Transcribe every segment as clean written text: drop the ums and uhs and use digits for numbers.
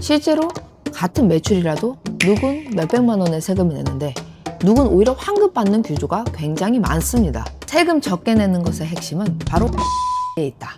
실제로 같은 매출이라도 누군 몇백만 원의 세금을 내는데 누군 오히려 환급 받는 규조가 굉장히 많습니다. 세금 적게 내는 것의 핵심은 바로 에 있다.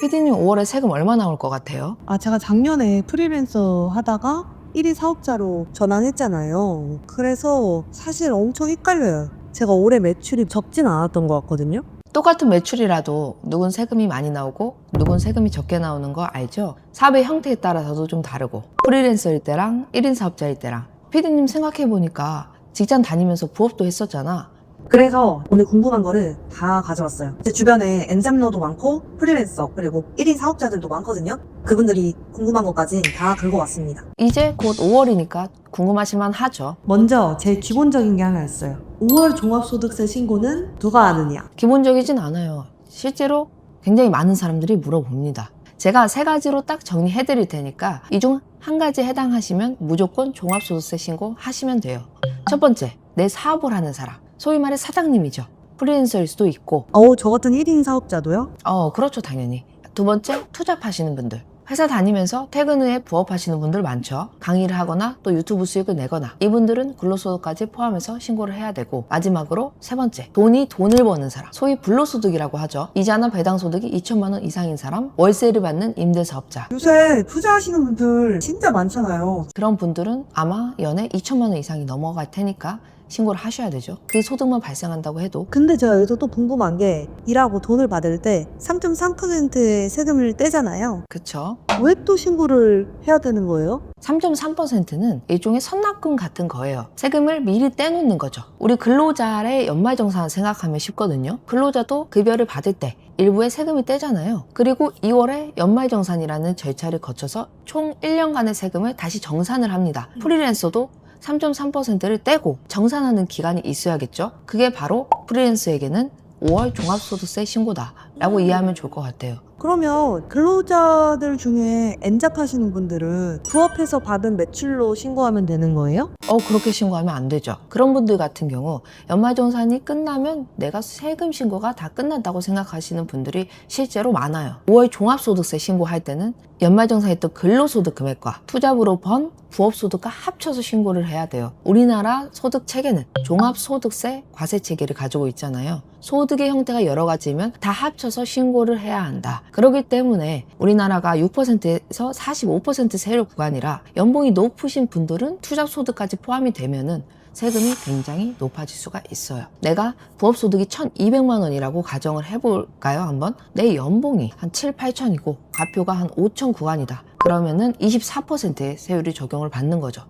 PD님 5월에 세금 얼마 나올 것 같아요? 제가 작년에 프리랜서 하다가 1인 사업자로 전환했잖아요. 그래서 사실 엄청 헷갈려요. 제가 올해 매출이 적진 않았던 것 같거든요. 똑같은 매출이라도 누군 세금이 많이 나오고 누군 세금이 적게 나오는 거 알죠? 사업의 형태에 따라서도 좀 다르고 프리랜서일 때랑 1인 사업자일 때랑 PD님 생각해보니까 직장 다니면서 부업도 했었잖아. 그래서 오늘 궁금한 거를 다 가져왔어요. 제 주변에 엔잡러도 많고 프리랜서 그리고 1인 사업자들도 많거든요. 그분들이 궁금한 것까지 다 긁어왔습니다. 이제 곧 5월이니까 궁금하실만 하죠. 먼저 제일 기본적인 게 하나 있어요. 5월 종합소득세 신고는 누가 하느냐? 기본적이진 않아요. 실제로 굉장히 많은 사람들이 물어봅니다. 제가 3가지로 딱 정리해 드릴 테니까 이 중 한 가지 해당하시면 무조건 종합소득세 신고 하시면 돼요. 첫 번째, 내 사업을 하는 사람. 소위 말해 사장님이죠. 프리랜서일 수도 있고. 저 같은 1인 사업자도요? 그렇죠, 당연히. 두 번째, 투잡하시는 분들. 회사 다니면서 퇴근 후에 부업하시는 분들 많죠. 강의를 하거나 또 유튜브 수익을 내거나 이분들은 근로소득까지 포함해서 신고를 해야 되고, 마지막으로 세 번째, 돈을 버는 사람, 소위 불로소득이라고 하죠. 이자나 배당소득이 2천만 원 이상인 사람, 월세를 받는 임대사업자. 요새 투자하시는 분들 진짜 많잖아요. 그런 분들은 아마 연에 2천만 원 이상이 넘어갈 테니까 신고를 하셔야 되죠. 그 소득만 발생한다고 해도. 근데 제가 여기서 또 궁금한 게 일하고 돈을 받을 때 3.3%의 세금을 떼잖아요. 그쵸? 왜 또 신고를 해야 되는 거예요? 3.3%는 일종의 선납금 같은 거예요. 세금을 미리 떼놓는 거죠. 우리 근로자의 연말정산 생각하면 쉽거든요. 근로자도 급여를 받을 때 일부의 세금을 떼잖아요. 그리고 2월에 연말정산이라는 절차를 거쳐서 총 1년간의 세금을 다시 정산을 합니다. 프리랜서도 3.3%를 떼고 정산하는 기간이 있어야겠죠. 그게 바로 프리랜서에게는 5월 종합소득세 신고다 라고 이해하면 좋을 것 같아요. 그러면 근로자들 중에 엔잡 하시는 분들은 부업해서 받은 매출로 신고하면 되는 거예요? 그렇게 신고하면 안 되죠. 그런 분들 같은 경우 연말정산이 끝나면 내가 세금 신고가 다 끝난다고 생각하시는 분들이 실제로 많아요. 5월 종합소득세 신고할 때는 연말정산했던 근로소득 금액과 투잡으로 번 부업소득과 합쳐서 신고를 해야 돼요. 우리나라 소득 체계는 종합소득세 과세 체계를 가지고 있잖아요. 소득의 형태가 여러 가지면 다 합쳐서 신고를 해야 한다. 그렇기 때문에 우리나라가 6%에서 45% 세율 구간이라 연봉이 높으신 분들은 투잡소득까지 포함이 되면은 세금이 굉장히 높아질 수가 있어요. 내가 부업소득이 1,200만 원이라고 가정을 해볼까요? 한번? 내 연봉이 한 7, 8천이고 과표가 한 5천 구간이다. 그러면은 24%의 세율이 적용을 받는 거죠.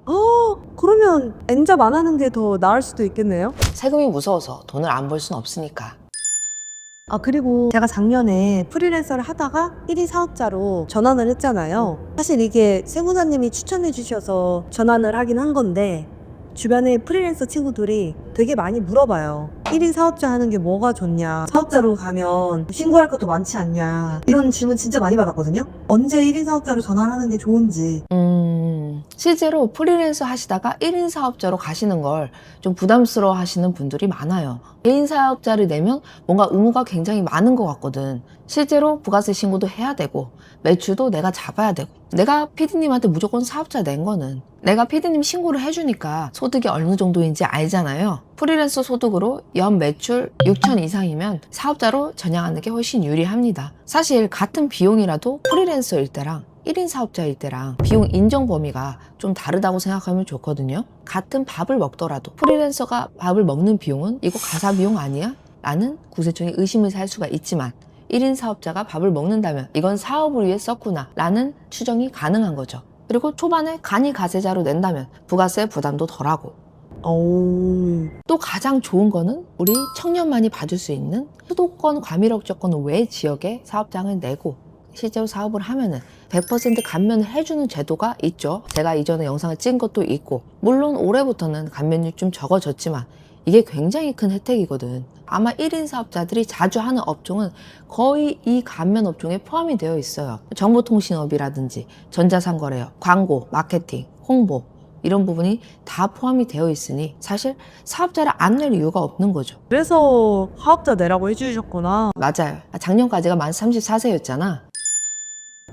그러면 엔잡 안 하는 게 더 나을 수도 있겠네요? 세금이 무서워서 돈을 안 벌 순 없으니까. 그리고 제가 작년에 프리랜서를 하다가 1인 사업자로 전환을 했잖아요. 사실 이게 세무사님이 추천해 주셔서 전환을 하긴 한 건데 주변에 프리랜서 친구들이 되게 많이 물어봐요. 1인 사업자 하는 게 뭐가 좋냐, 사업자로 가면 신고할 것도 많지 않냐, 이런 질문 진짜 많이 받았거든요. 언제 1인 사업자로 전환하는 게 좋은지. 실제로 프리랜서 하시다가 1인 사업자로 가시는 걸 좀 부담스러워 하시는 분들이 많아요. 1인 사업자를 내면 뭔가 의무가 굉장히 많은 것 같거든. 실제로 부가세 신고도 해야 되고 매출도 내가 잡아야 되고, 내가 PD님한테 무조건 사업자 낸 거는 내가 PD님 신고를 해주니까 소득이 어느 정도인지 알잖아요. 프리랜서 소득으로 연 매출 6천 이상이면 사업자로 전향하는 게 훨씬 유리합니다. 사실 같은 비용이라도 프리랜서일 때랑 1인 사업자일 때랑 비용 인정 범위가 좀 다르다고 생각하면 좋거든요. 같은 밥을 먹더라도 프리랜서가 밥을 먹는 비용은 이거 가사 비용 아니야? 라는 구세청의 의심을 살 수가 있지만 1인 사업자가 밥을 먹는다면 이건 사업을 위해 썼구나 라는 추정이 가능한 거죠. 그리고 초반에 간이 가세자로 낸다면 부가세 부담도 덜하고, 또 가장 좋은 거는 우리 청년만이 받을 수 있는 수도권 과밀억 조건 외 지역에 사업장을 내고 실제로 사업을 하면은 100% 감면을 해주는 제도가 있죠. 제가 이전에 영상을 찍은 것도 있고, 물론 올해부터는 감면이 좀 적어졌지만 이게 굉장히 큰 혜택이거든. 아마 1인 사업자들이 자주 하는 업종은 거의 이 감면 업종에 포함이 되어 있어요. 정보통신업이라든지 전자상거래업, 광고, 마케팅, 홍보 이런 부분이 다 포함이 되어 있으니 사실 사업자를 안 낼 이유가 없는 거죠. 그래서 사업자 내라고 해주셨구나. 맞아요. 작년까지가 만 34세였잖아.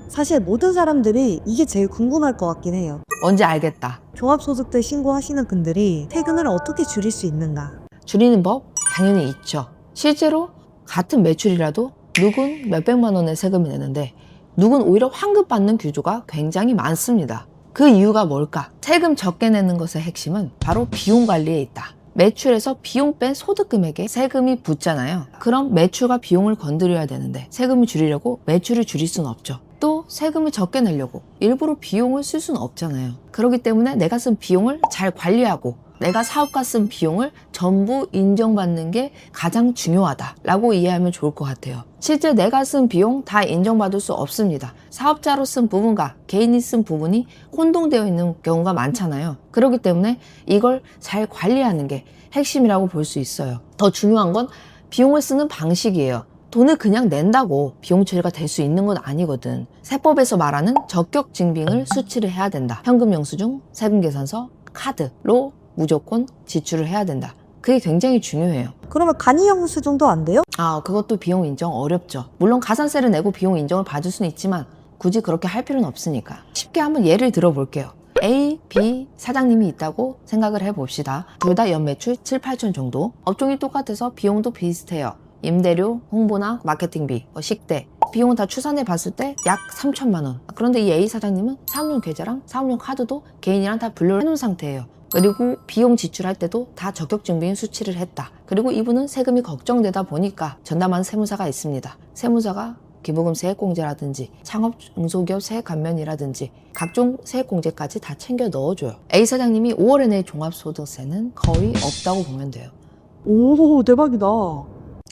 사실 모든 사람들이 이게 제일 궁금할 것 같긴 해요. 뭔지 알겠다. 종합소득세 신고하시는 분들이 세금을 어떻게 줄일 수 있는가? 줄이는 법 당연히 있죠. 실제로 같은 매출이라도 누군 몇백만 원의 세금이 내는데 누군 오히려 환급 받는 규조가 굉장히 많습니다. 그 이유가 뭘까? 세금 적게 내는 것의 핵심은 바로 비용 관리에 있다. 매출에서 비용 뺀 소득 금액에 세금이 붙잖아요. 그럼 매출과 비용을 건드려야 되는데 세금을 줄이려고 매출을 줄일 수는 없죠. 또 세금을 적게 내려고 일부러 비용을 쓸 수는 없잖아요. 그렇기 때문에 내가 쓴 비용을 잘 관리하고 내가 사업가 쓴 비용을 전부 인정받는 게 가장 중요하다라고 이해하면 좋을 것 같아요. 실제 내가 쓴 비용 다 인정받을 수 없습니다. 사업자로 쓴 부분과 개인이 쓴 부분이 혼동되어 있는 경우가 많잖아요. 그렇기 때문에 이걸 잘 관리하는 게 핵심이라고 볼 수 있어요. 더 중요한 건 비용을 쓰는 방식이에요. 돈을 그냥 낸다고 비용 처리가 될 수 있는 건 아니거든. 세법에서 말하는 적격 증빙을 수치를 해야 된다. 현금 영수증, 세금 계산서, 카드로 무조건 지출을 해야 된다. 그게 굉장히 중요해요. 그러면 간이영수증도 안 돼요? 그것도 비용 인정 어렵죠. 물론 가산세를 내고 비용 인정을 받을 수는 있지만 굳이 그렇게 할 필요는 없으니까. 쉽게 한번 예를 들어볼게요. A, B 사장님이 있다고 생각을 해봅시다. 둘 다 연매출 7, 8천 정도. 업종이 똑같아서 비용도 비슷해요. 임대료, 홍보나 마케팅비, 식대 비용은 다 추산해 봤을 때 약 3천만 원. 그런데 이 A 사장님은 사업용 계좌랑 사업용 카드도 개인이랑 다 분류를 해놓은 상태예요. 그리고 비용 지출할 때도 다 적격증빙 수치를 했다. 그리고 이분은 세금이 걱정되다 보니까 전담하는 세무사가 있습니다. 세무사가 기부금 세액공제라든지 창업 중소기업 세액 감면이라든지 각종 세액공제까지 다 챙겨 넣어줘요. A 사장님이 5월에 낼 종합소득세는 거의 없다고 보면 돼요. 오, 대박이다.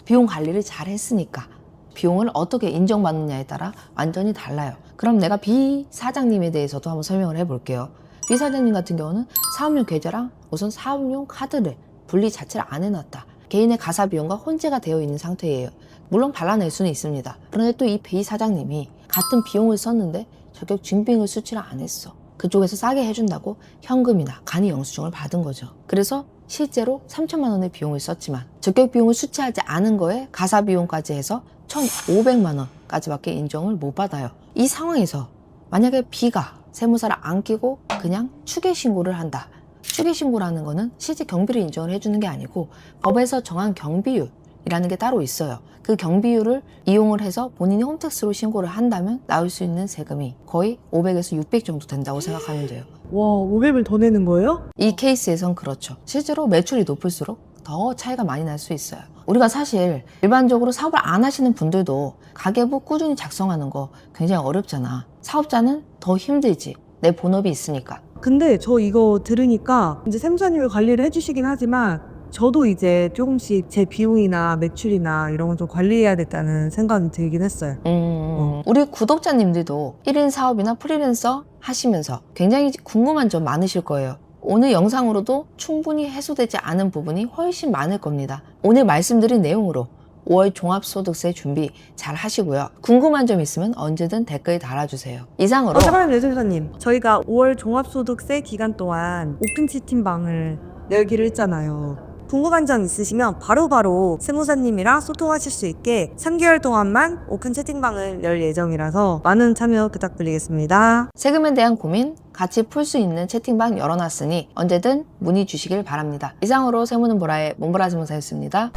비용 관리를 잘 했으니까. 비용을 어떻게 인정받느냐에 따라 완전히 달라요. 그럼 내가 B 사장님에 대해서도 한번 설명을 해볼게요. B 사장님 같은 경우는 사업용 계좌랑 우선 사업용 카드를 분리 자체를 안 해놨다. 개인의 가사 비용과 혼재가 되어 있는 상태예요. 물론 발라낼 수는 있습니다. 그런데 또 이 B 사장님이 같은 비용을 썼는데 적격 증빙을 수치를 안 했어. 그쪽에서 싸게 해준다고 현금이나 간이 영수증을 받은 거죠. 그래서 실제로 3천만 원의 비용을 썼지만 적격 비용을 수치하지 않은 거에 가사 비용까지 해서 1,500만 원까지밖에 인정을 못 받아요. 이 상황에서 만약에 B가 세무사를 안 끼고 그냥 추계 신고를 한다. 추계 신고라는 거는 실제 경비를 인정을 해주는 게 아니고 법에서 정한 경비율이라는 게 따로 있어요. 그 경비율을 이용을 해서 본인이 홈택스로 신고를 한다면 나올 수 있는 세금이 거의 500에서 600 정도 된다고 생각하면 돼요. 와, 500을 더 내는 거예요? 이 케이스에선 그렇죠. 실제로 매출이 높을수록 더 차이가 많이 날 수 있어요. 우리가 사실 일반적으로 사업을 안 하시는 분들도 가계부 꾸준히 작성하는 거 굉장히 어렵잖아. 사업자는 더 힘들지. 내 본업이 있으니까. 근데 저 이거 들으니까 이제 세무사님이 관리를 해주시긴 하지만 저도 이제 조금씩 제 비용이나 매출이나 이런 걸 좀 관리해야겠다는 생각이 들긴 했어요. 우리 구독자님들도 1인 사업이나 프리랜서 하시면서 굉장히 궁금한 점 많으실 거예요. 오늘 영상으로도 충분히 해소되지 않은 부분이 훨씬 많을 겁니다. 오늘 말씀드린 내용으로 5월 종합소득세 준비 잘 하시고요. 궁금한 점 있으면 언제든 댓글 달아주세요. 이상으로 잠깐만요, 세무사님. 저희가 5월 종합소득세 기간 동안 오픈 채팅방을 열기로 했잖아요. 궁금한 점 있으시면 바로바로 세무사님이랑 소통하실 수 있게 3개월 동안만 오픈 채팅방을 열 예정이라서 많은 참여 부탁드리겠습니다. 세금에 대한 고민 같이 풀 수 있는 채팅방 열어놨으니 언제든 문의 주시길 바랍니다. 이상으로 세무는 보라의 문보라 세무사였습니다.